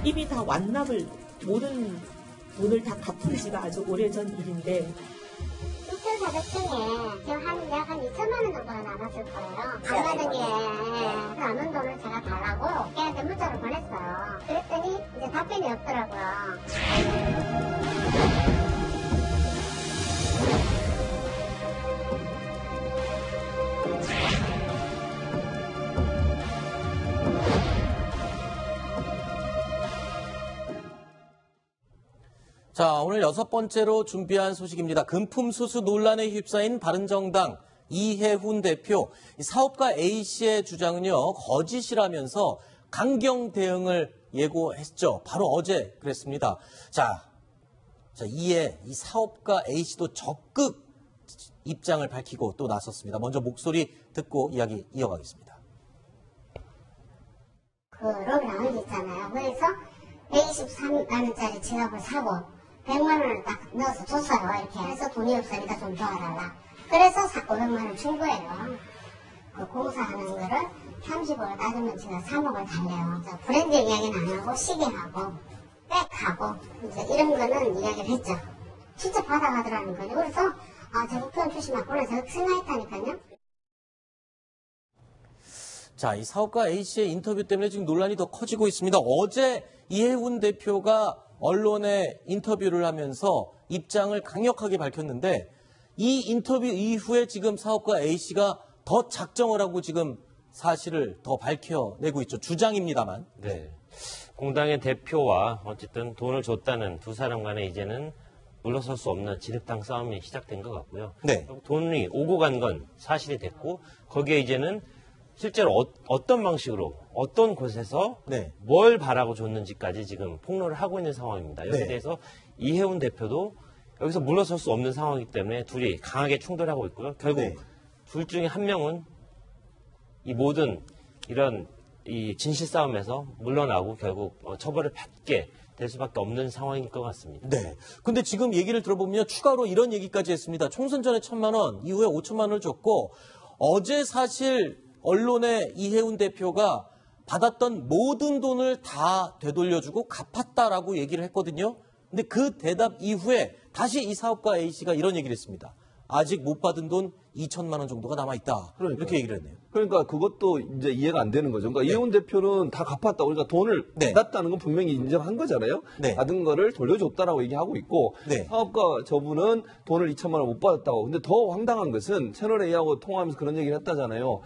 이미 다 완납을 모든 돈을 다 갚은 지가 아주 오래전 일인데 6,400 중에 지금 약 한 2천만 원 정도가 남았을 거예요. 안 받은 게 남은 돈을 제가 달라고 걔한테 문자로 보냈어요. 그랬더니 이제 답변이 없더라고요. 자, 오늘 6번째로 준비한 소식입니다. 금품 수수 논란에 휩싸인 바른정당 이해훈 대표. 사업가 A씨의 주장은요, 거짓이라면서 강경 대응을 예고했죠. 바로 어제 그랬습니다. 자, 이에 이 사업가 A씨도 적극 입장을 밝히고 또 나섰습니다. 먼저 목소리 듣고 이야기 이어가겠습니다. 그 로비라운지 있잖아요. 그래서 123만 원짜리 지갑을 사고 100만 원을 딱 넣어서 줬어요. 이렇게 해서 돈이 없으니까 좀 도와달라. 그래서 500만 원 준 거예요. 그 공사하는 거를 30억을 따지면 제가 3억을 달래요. 브랜드 이야기는 안 하고 시계하고 백하고 이제 이런 거는 이야기를 했죠. 진짜 받아가더라는 거죠. 그래서 제가 표현 표시 맞구나 제가 생각했다니까요. 자, 이 사업가 A씨의 인터뷰 때문에 지금 논란이 더 커지고 있습니다. 어제 이해훈 대표가 언론에 인터뷰를 하면서 입장을 강력하게 밝혔는데 이 인터뷰 이후에 지금 사업가 A씨가 더 작정을 하고 지금 사실을 더 밝혀내고 있죠. 주장입니다만. 네. 공당의 대표와 어쨌든 돈을 줬다는 두 사람 간에 이제는 물러설 수 없는 지득탕 싸움이 시작된 것 같고요. 네. 돈이 오고 간 건 사실이 됐고 거기에 이제는 실제로 어떤 방식으로 어떤 곳에서 네. 뭘 바라고 줬는지까지 지금 폭로를 하고 있는 상황입니다. 여기에 네. 대해서 이해훈 대표도 여기서 물러설 수 없는 상황이기 때문에 둘이 강하게 충돌하고 있고요. 결국 네. 둘 중에 한 명은 이 모든 이런 이 진실 싸움에서 물러나고 결국 처벌을 받게 될 수밖에 없는 상황인 것 같습니다. 네. 근데 지금 얘기를 들어보면 추가로 이런 얘기까지 했습니다. 총선 전에 1,000만 원, 이후에 5천만 원을 줬고 어제 사실 언론에 이해훈 대표가 받았던 모든 돈을 다 되돌려주고 갚았다라고 얘기를 했거든요. 근데 그 대답 이후에 다시 이 사업가 A씨가 이런 얘기를 했습니다. 아직 못 받은 돈 2천만 원 정도가 남아있다. 이렇게 얘기를 했네요. 그러니까 그것도 이제 이해가 안 되는 거죠. 그러니까 이해훈 대표는 다 갚았다고, 그러니까 돈을 네. 받았다는 건 분명히 인정한 거잖아요. 네. 받은 거를 돌려줬다라고 얘기하고 있고, 네. 사업가 저분은 돈을 2천만 원 못 받았다고. 근데 더 황당한 것은 채널A하고 통화하면서 그런 얘기를 했다잖아요.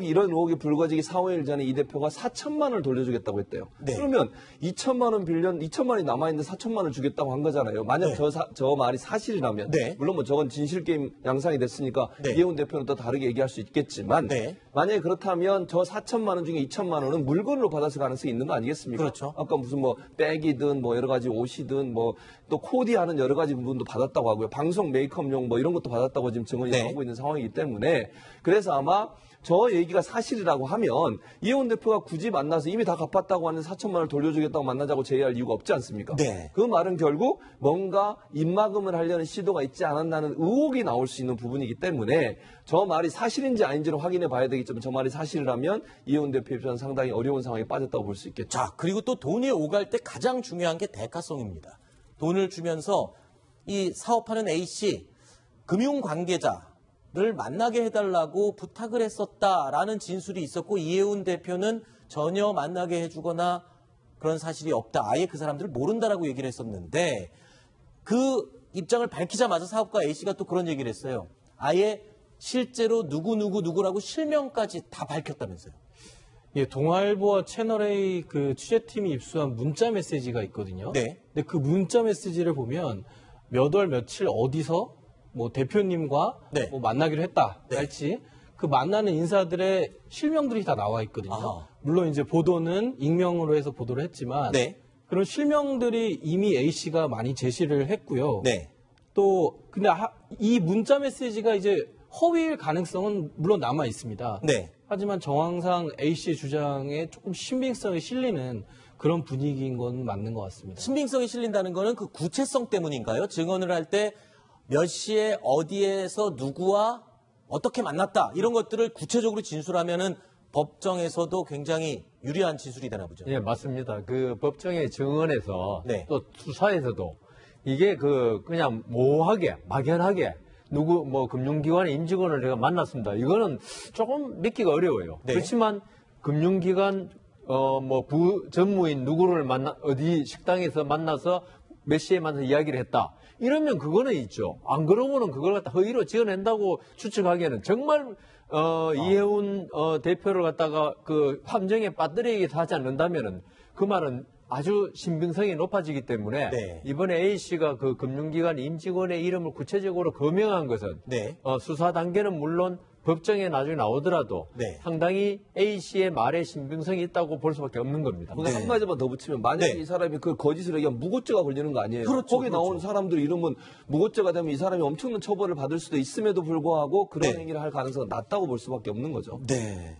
이런 의혹이 불거지기 4, 5일 전에 이 대표가 4천만 원을 돌려주겠다고 했대요. 네. 그러면 2천만 원 2천만 원이 남아있는데 4천만 원을 주겠다고 한 거잖아요. 만약 네. 저 말이 사실이라면, 네. 물론 뭐 저건 진실게임 양상이 됐으니까 네. 이해훈 대표는 또 다르게 얘기할 수 있겠지만, 네. 만약에 그렇다면 저 4천만 원 중에 2천만 원은 물건으로 받았을 가능성이 있는 거 아니겠습니까? 그렇죠. 아까 무슨 뭐 백이든 뭐 여러 가지 옷이든 뭐 또 코디하는 여러 가지 부분도 받았다고 하고요. 방송 메이크업용 뭐 이런 것도 받았다고 지금 증언이 네. 나오고 있는 상황이기 때문에, 그래서 아마 저 얘기가 사실이라고 하면 이해훈 대표가 굳이 만나서 이미 다 갚았다고 하는 4천만 원을 돌려주겠다고 만나자고 제의할 이유가 없지 않습니까? 네. 그 말은 결국 뭔가 입막음을 하려는 시도가 있지 않았나는 의혹이 나올 수 있는 부분이기 때문에 저 말이 사실인지 아닌지를 확인해 봐야 되겠지만, 저 말이 사실이라면 이해훈 대표 입장은 상당히 어려운 상황에 빠졌다고 볼 수 있겠죠. 자, 그리고 또 돈이 오갈 때 가장 중요한 게 대가성입니다. 돈을 주면서 이 사업하는 A씨, 금융 관계자를 만나게 해달라고 부탁을 했었다라는 진술이 있었고, 이해훈 대표는 전혀 만나게 해주거나 그런 사실이 없다. 아예 그 사람들을 모른다라고 얘기를 했었는데, 그 입장을 밝히자마자 사업가 A씨가 또 그런 얘기를 했어요. 아예 실제로 누구라고 실명까지 다 밝혔다면서요. 예, 동아일보와 채널A 그 취재팀이 입수한 문자 메시지가 있거든요. 네. 근데 그 문자 메시지를 보면 몇 월 며칠 어디서 뭐 대표님과 네. 뭐 만나기로 했다 네. 할지 그 만나는 인사들의 실명들이 다 나와 있거든요. 아하. 물론 이제 보도는 익명으로 해서 보도를 했지만 네. 그런 실명들이 이미 A씨가 많이 제시를 했고요. 네. 또 근데 이 문자 메시지가 이제 허위일 가능성은 물론 남아 있습니다. 네. 하지만 정황상 A씨의 주장에 조금 신빙성이 실리는 그런 분위기인 건 맞는 것 같습니다. 신빙성이 실린다는 거는 그 구체성 때문인가요? 증언을 할 때 몇 시에 어디에서 누구와 어떻게 만났다 이런 것들을 구체적으로 진술하면은 법정에서도 굉장히 유리한 진술이 되나 보죠. 예, 맞습니다. 그 법정의 증언에서 네. 또 수사에서도 이게 그냥 모호하게 막연하게 누구 뭐 금융기관의 임직원을 내가 만났습니다. 이거는 조금 믿기가 어려워요. 네. 그렇지만 금융기관 뭐 전무인 누구를 어디 식당에서 만나서 몇 시에 만나서 이야기를 했다. 이러면 그거는 있죠. 안 그러고는 그걸 갖다 허위로 지어낸다고 추측하기에는 정말 이해운 대표를 갖다가 그 함정에 빠뜨리게 하지 않는다면은 그 말은 아주 신빙성이 높아지기 때문에 네. 이번에 A 씨가 그 금융기관 임직원의 이름을 구체적으로 거명한 것은 네. 수사 단계는 물론 법정에 나중에 나오더라도 네. 상당히 A 씨의 말에 신빙성이 있다고 볼 수밖에 없는 겁니다. 거기 한 가지만 더 붙이면 만약에 네. 이 사람이 그 거짓을 얘기하면 무고죄가 걸리는 거 아니에요? 그렇죠, 거기 나오는 사람들 이름은 무고죄가 되면 이 사람이 엄청난 처벌을 받을 수도 있음에도 불구하고 그런 네. 행위를 할 가능성은 낮다고 볼 수밖에 없는 거죠. 네.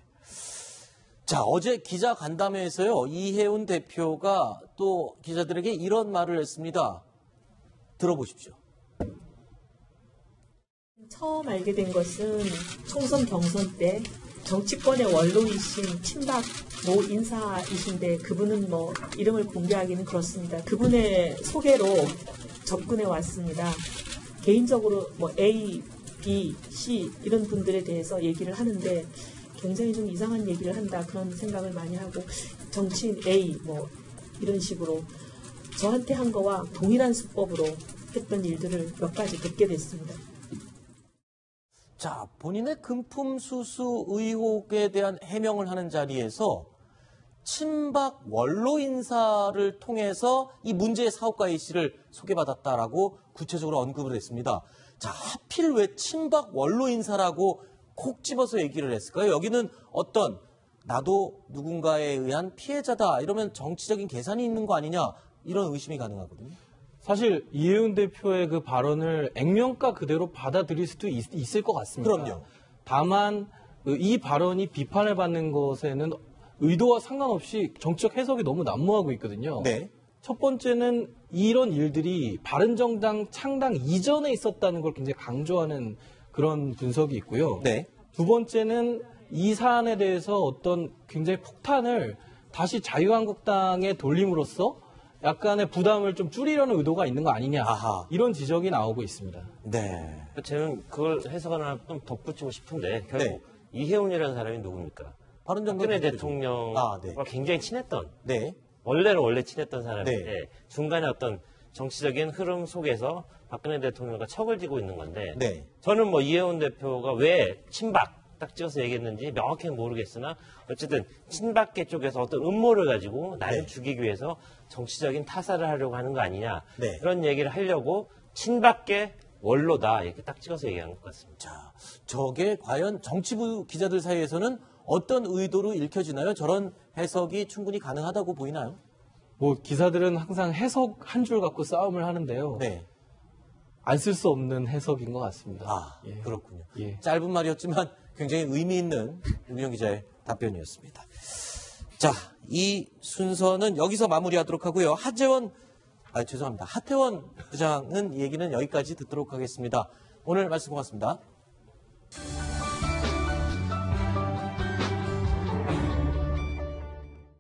자, 어제 기자 간담회에서요, 이해운 대표가 또 기자들에게 이런 말을 했습니다. 들어보십시오. 처음 알게 된 것은 총선 경선 때 정치권의 원로이신 친박 모 인사이신데 그분은 뭐 이름을 공개하기는 그렇습니다. 그분의 소개로 접근해 왔습니다. 개인적으로 뭐 A, B, C 이런 분들에 대해서 얘기를 하는데 굉장히 좀 이상한 얘기를 한다 그런 생각을 많이 하고 정치인 A 뭐 이런 식으로 저한테 한 거와 동일한 수법으로 했던 일들을 몇 가지 듣게 됐습니다. 자, 본인의 금품 수수 의혹에 대한 해명을 하는 자리에서 친박 원로 인사를 통해서 이 문제의 사업가 A씨를 소개받았다라고 구체적으로 언급을 했습니다. 자, 하필 왜 친박 원로 인사라고 콕 집어서 얘기를 했을까요? 여기는 어떤 나도 누군가에 의한 피해자다 이러면 정치적인 계산이 있는 거 아니냐 이런 의심이 가능하거든요. 사실 이해운 대표의 그 발언을 액면가 그대로 받아들일 수도 있을 것 같습니다. 그럼요. 다만 이 발언이 비판을 받는 것에는 의도와 상관없이 정치적 해석이 너무 난무하고 있거든요. 네. 첫 번째는 이런 일들이 바른정당 창당 이전에 있었다는 걸 굉장히 강조하는 그런 분석이 있고요. 네. 두 번째는 이 사안에 대해서 어떤 굉장히 폭탄을 다시 자유한국당에 돌림으로써 약간의 부담을 좀 줄이려는 의도가 있는 거 아니냐. 아하. 이런 지적이 나오고 있습니다. 네. 저는 그걸 해석을 하나 좀 덧붙이고 싶은데 결국 네. 이해운이라는 사람이 누굽니까? 바른정당 박근혜 대표죠. 대통령과 네. 굉장히 친했던 네. 원래 친했던 사람인데 네. 중간에 어떤 정치적인 흐름 속에서 박근혜 대통령과 척을 지고 있는 건데 네. 저는 뭐 이해운 대표가 왜 친박 딱 찍어서 얘기했는지 명확히는 모르겠으나 어쨌든 친박계 쪽에서 어떤 음모를 가지고 나를 네. 죽이기 위해서 정치적인 타살을 하려고 하는 거 아니냐 네. 그런 얘기를 하려고 친박계 원로다 이렇게 딱 찍어서 얘기한 것 같습니다. 자, 저게 과연 정치부 기자들 사이에서는 어떤 의도로 읽혀지나요? 저런 해석이 충분히 가능하다고 보이나요? 뭐 기사들은 항상 해석 한 줄 갖고 싸움을 하는데요. 네. 안 쓸 수 없는 해석인 것 같습니다. 아, 예. 그렇군요. 예. 짧은 말이었지만 굉장히 의미 있는 윤영 기자의 답변이었습니다. 자, 이 순서는 여기서 마무리하도록 하고요. 죄송합니다. 하태원 부장은 얘기는 여기까지 듣도록 하겠습니다. 오늘 말씀 고맙습니다.